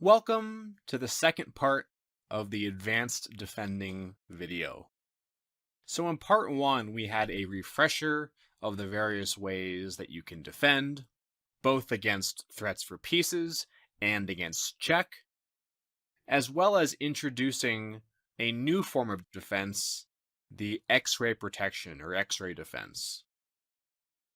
Welcome to the second part of the advanced defending video. So in part one, we had a refresher of the various ways that you can defend, both against threats for pieces and against check, as well as introducing a new form of defense, the X-ray protection or X-ray defense.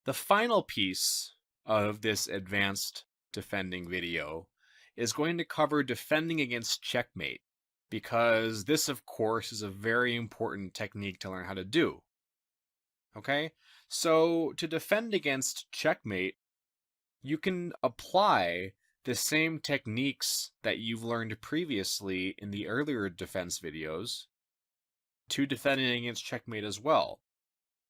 The final piece of this advanced defending video is going to cover defending against checkmate, because this, of course, is a very important technique to learn how to do. Okay, so to defend against checkmate, you can apply the same techniques that you've learned previously in the earlier defense videos to defending against checkmate as well.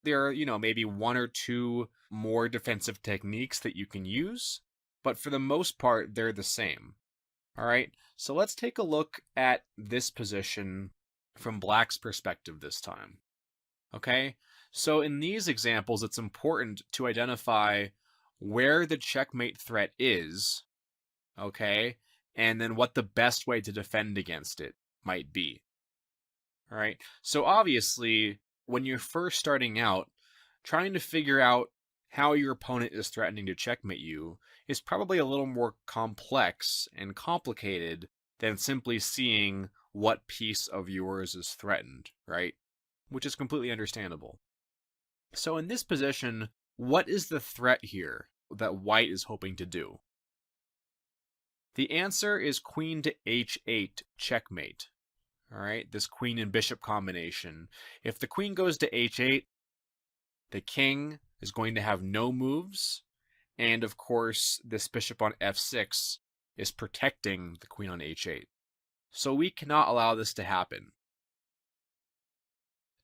There are, maybe one or two more defensive techniques that you can use, but for the most part, they're the same. All right, so let's take a look at this position from Black's perspective this time. Okay, so in these examples, it's important to identify where the checkmate threat is, okay, and then what the best way to defend against it might be. All right, so obviously, when you're first starting out, trying to figure out how your opponent is threatening to checkmate you is probably a little more complex and complicated than simply seeing what piece of yours is threatened, right? Which is completely understandable. So in this position, what is the threat here that white is hoping to do? The answer is queen to h8 checkmate. All right, this queen and bishop combination. If the queen goes to h8, the king is going to have no moves, and of course, this bishop on f6 is protecting the queen on h8. So we cannot allow this to happen.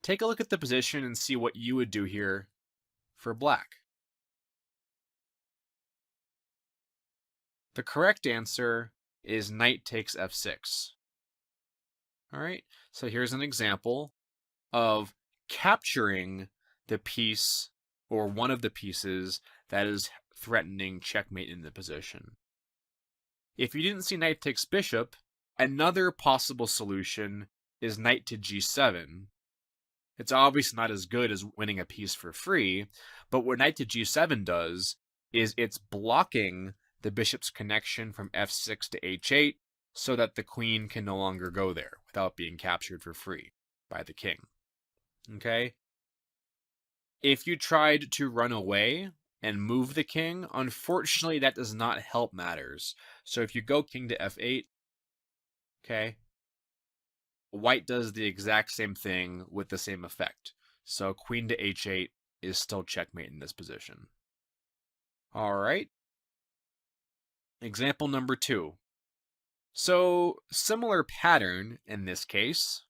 Take a look at the position and see what you would do here for Black. The correct answer is knight takes f6. All right, so here's an example of capturing the piece or one of the pieces that is threatening checkmate in the position. If you didn't see knight takes bishop, another possible solution is knight to g7. It's obviously not as good as winning a piece for free, but what knight to g7 does is it's blocking the bishop's connection from f6 to h8 so that the queen can no longer go there without being captured for free by the king. Okay? If you tried to run away and move the king, unfortunately that does not help matters. So if you go king to f8, okay, white does the exact same thing with the same effect. So queen to h8 is still checkmate in this position. All right. Example number 2. So similar pattern in this case.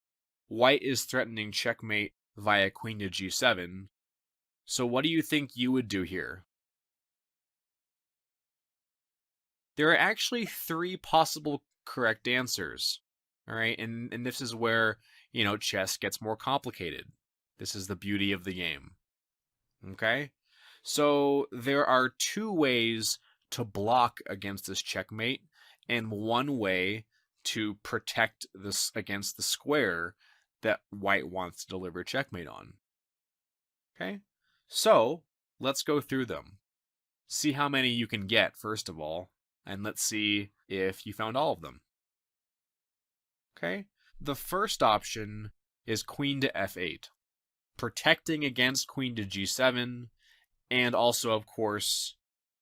White is threatening checkmate via queen to g7. So what do you think you would do here? There are actually 3 possible correct answers. All right, and this is where, chess gets more complicated. This is the beauty of the game. Okay? So there are 2 ways to block against this checkmate, and 1 way to protect this against the square that white wants to deliver checkmate on. Okay? So let's go through them. See how many you can get, first of all, and let's see if you found all of them. Okay? The first option is queen to f8, protecting against queen to g7, and also, of course,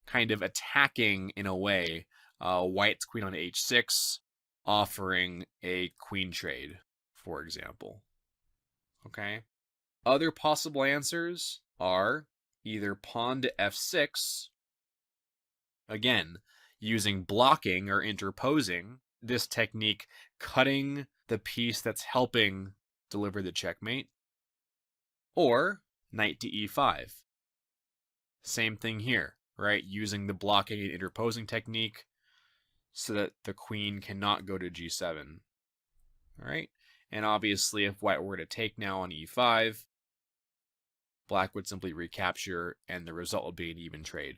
kind of attacking, in a way, white's queen on h6, offering a queen trade, for example. Okay? Other possible answers are either pawn to f6, again, using blocking or interposing, this technique cutting the piece that's helping deliver the checkmate, or knight to e5. Same thing here, right? Using the blocking and interposing technique so that the queen cannot go to g7. All right? And obviously, if white were to take now on e5, Black would simply recapture, and the result would be an even trade.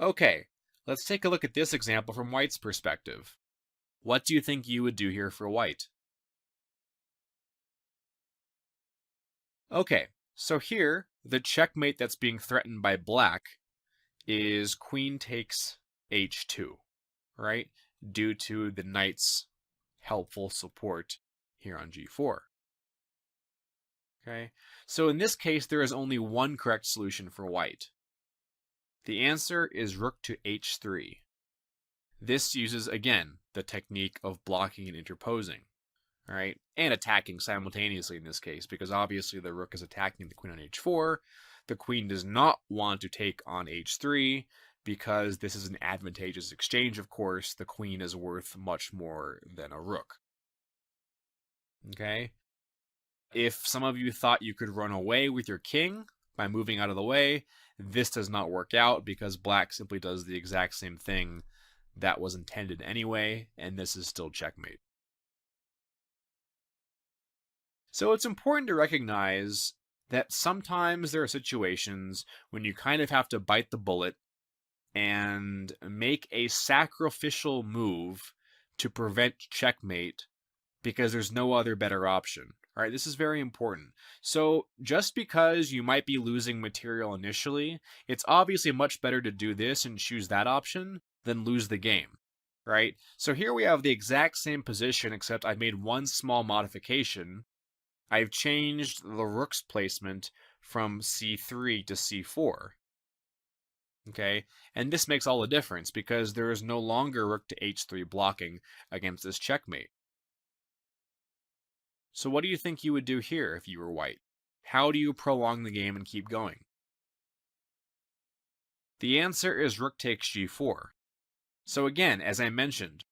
Okay, Let's take a look at this example from white's perspective. What do you think you would do here for white? Okay, so here, the checkmate that's being threatened by black is queen takes h2, right? Due to the knight's helpful support here on g4. Okay, so in this case, there is only one correct solution for white. The answer is rook to h3. This uses, again, the technique of blocking and interposing, right? And attacking simultaneously in this case, because obviously the rook is attacking the queen on h4. The queen does not want to take on h3 because this is an advantageous exchange, of course. The queen is worth much more than a rook. Okay? If some of you thought you could run away with your king by moving out of the way, this does not work out because black simply does the exact same thing that was intended anyway, and this is still checkmate. So it's important to recognize that sometimes there are situations when you kind of have to bite the bullet and make a sacrificial move to prevent checkmate because there's no other better option. All right, this is very important. So just because you might be losing material initially, it's obviously much better to do this and choose that option than lose the game, right? So here we have the exact same position, except I've made one small modification. I've changed the rook's placement from c3 to c4. Okay, and this makes all the difference because there is no longer rook to h3 blocking against this checkmate. So what do you think you would do here if you were white? How do you prolong the game and keep going? The answer is rook takes g4. So again, as I mentioned,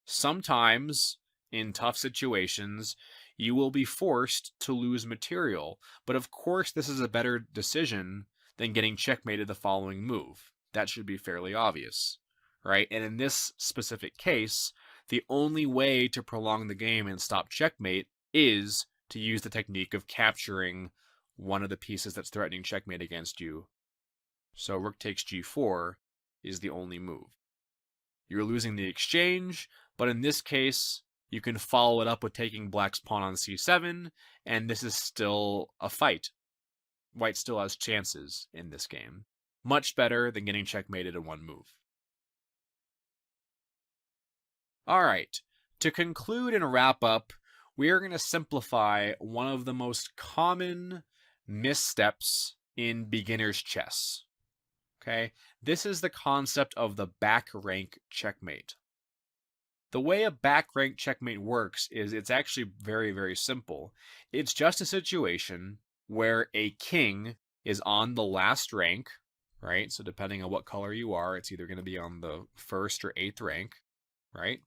sometimes in tough situations, you will be forced to lose material, but of course this is a better decision than getting checkmated the following move. That should be fairly obvious, right? And in this specific case, the only way to prolong the game and stop checkmate is to use the technique of capturing one of the pieces that's threatening checkmate against you. So rook takes g4 is the only move. You're losing the exchange, but in this case, you can follow it up with taking black's pawn on c7, and this is still a fight. White still has chances in this game. Much better than getting checkmated in one move. All right, to conclude and wrap up, we are going to simplify one of the most common missteps in beginner's chess. Okay, this is the concept of the back rank checkmate. The way a back rank checkmate works is it's actually very, very simple. It's just a situation where a king is on the last rank, right? So depending on what color you are, it's either going to be on the 1st or 8th rank, right?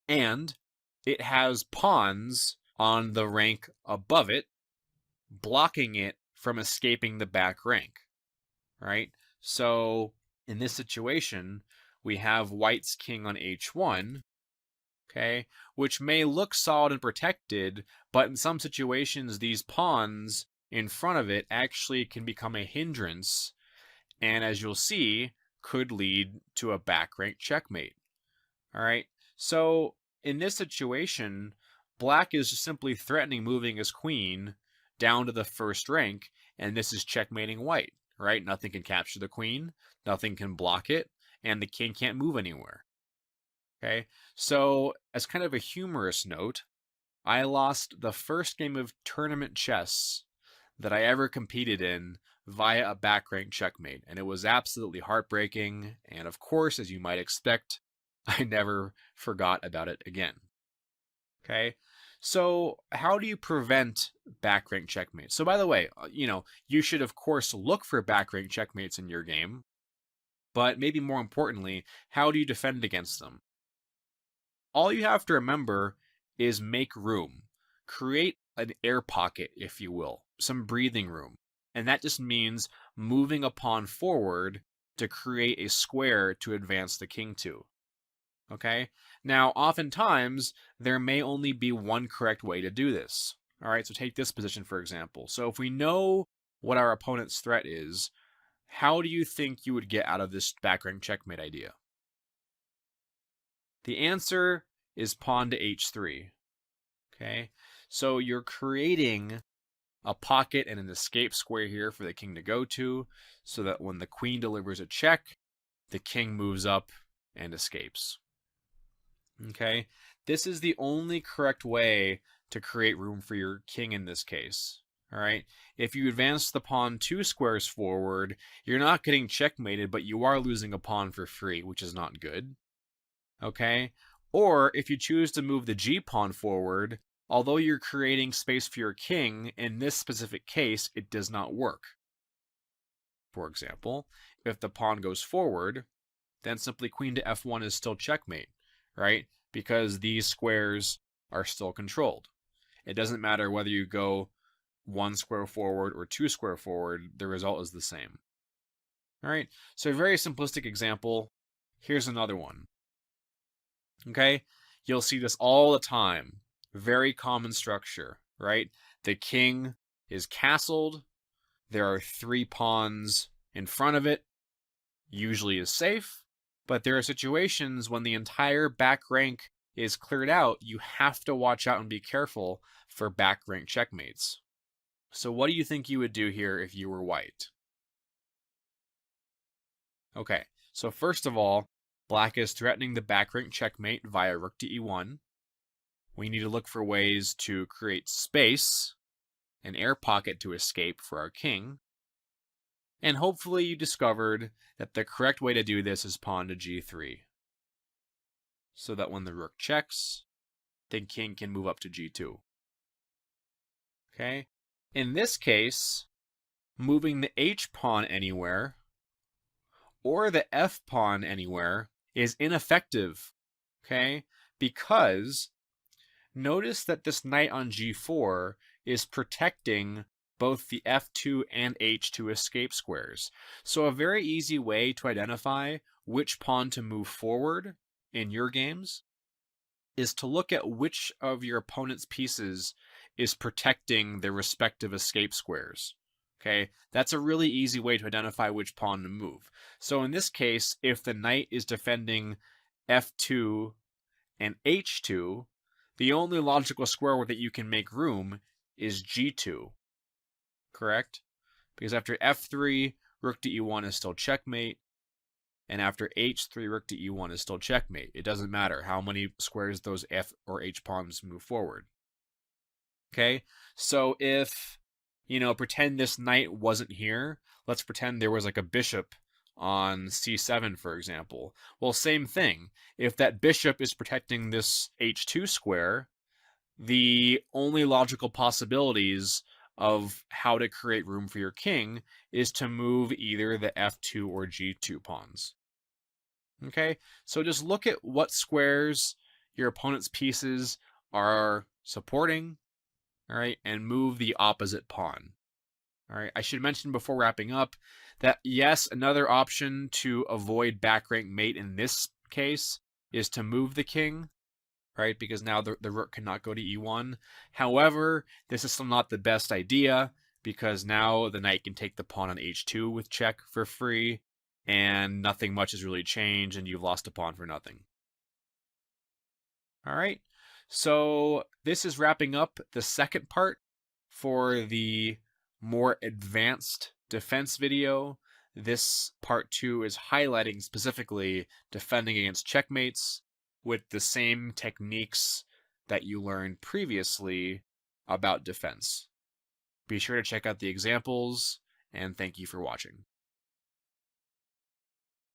And it has pawns on the rank above it, blocking it from escaping the back rank, right? So in this situation, we have white's king on h1, okay, which may look solid and protected, but in some situations, these pawns in front of it actually can become a hindrance, and as you'll see, could lead to a back rank checkmate. All right, so in this situation, black is just simply threatening moving his queen down to the 1st rank, and this is checkmating white, right? Nothing can capture the queen, nothing can block it, and the king can't move anywhere. Okay, so as kind of a humorous note, I lost the first game of tournament chess that I ever competed in via a back rank checkmate, and it was absolutely heartbreaking, and of course, as you might expect, I never forgot about it again. Okay, so how do you prevent back rank checkmates? So by the way, you should of course look for back rank checkmates in your game, but maybe more importantly, how do you defend against them? All you have to remember is make room. Create an air pocket, if you will, some breathing room. And that just means moving a pawn forward to create a square to advance the king to. Okay? Now, oftentimes, there may only be one correct way to do this. All right, so take this position, for example. So if we know what our opponent's threat is, how do you think you would get out of this back rank checkmate idea? The answer is pawn to h3. Okay, so you're creating a pocket and an escape square here for the king to go to, so that when the queen delivers a check, the king moves up and escapes. Okay, this is the only correct way to create room for your king in this case. All right, if you advance the pawn 2 squares forward, you're not getting checkmated, but you are losing a pawn for free, which is not good. Okay, or if you choose to move the g pawn forward, although you're creating space for your king, in this specific case, it does not work. For example, if the pawn goes forward, then simply queen to f1 is still checkmate, right? Because these squares are still controlled. It doesn't matter whether you go 1 square forward or 2 square forward, the result is the same. All right, so a very simplistic example. Here's another one. Okay, you'll see this all the time. Very common structure, right? The king is castled. There are 3 pawns in front of it. Usually is safe, but there are situations when the entire back rank is cleared out. You have to watch out and be careful for back rank checkmates. So what do you think you would do here if you were white? Okay, so first of all, black is threatening the back rank checkmate via rook to e1. We need to look for ways to create space, an air pocket to escape for our king. And hopefully you discovered that the correct way to do this is pawn to g3. So that when the rook checks, the king can move up to g2. Okay? In this case, moving the h pawn anywhere or the f pawn anywhere is ineffective. Okay? Because notice that this knight on g4 is protecting both the f2 and h2 escape squares. So a very easy way to identify which pawn to move forward in your games is to look at which of your opponent's pieces is protecting their respective escape squares. Okay, that's a really easy way to identify which pawn to move. So in this case, if the knight is defending f2 and h2, the only logical square that you can make room is g2. Correct? Because after f3, rook to e1 is still checkmate, and after h3, rook to e1 is still checkmate. It doesn't matter how many squares those f or h pawns move forward. Okay, so if, pretend this knight wasn't here, let's pretend there was like a bishop on c7, for example. Well, same thing. If that bishop is protecting this h2 square, the only logical possibilities of how to create room for your king is to move either the f2 or g2 pawns. Okay, so just look at what squares your opponent's pieces are supporting, all right, and move the opposite pawn. All right, I should mention before wrapping up that yes, another option to avoid back rank mate in this case is to move the king, right? Because now the rook cannot go to e1. However, this is still not the best idea because now the knight can take the pawn on h2 with check for free, and nothing much has really changed, and you've lost a pawn for nothing. All right, so this is wrapping up the second part for the more advanced defense video. This part 2 is highlighting specifically defending against checkmates with the same techniques that you learned previously about defense. Be sure to check out the examples, and thank you for watching.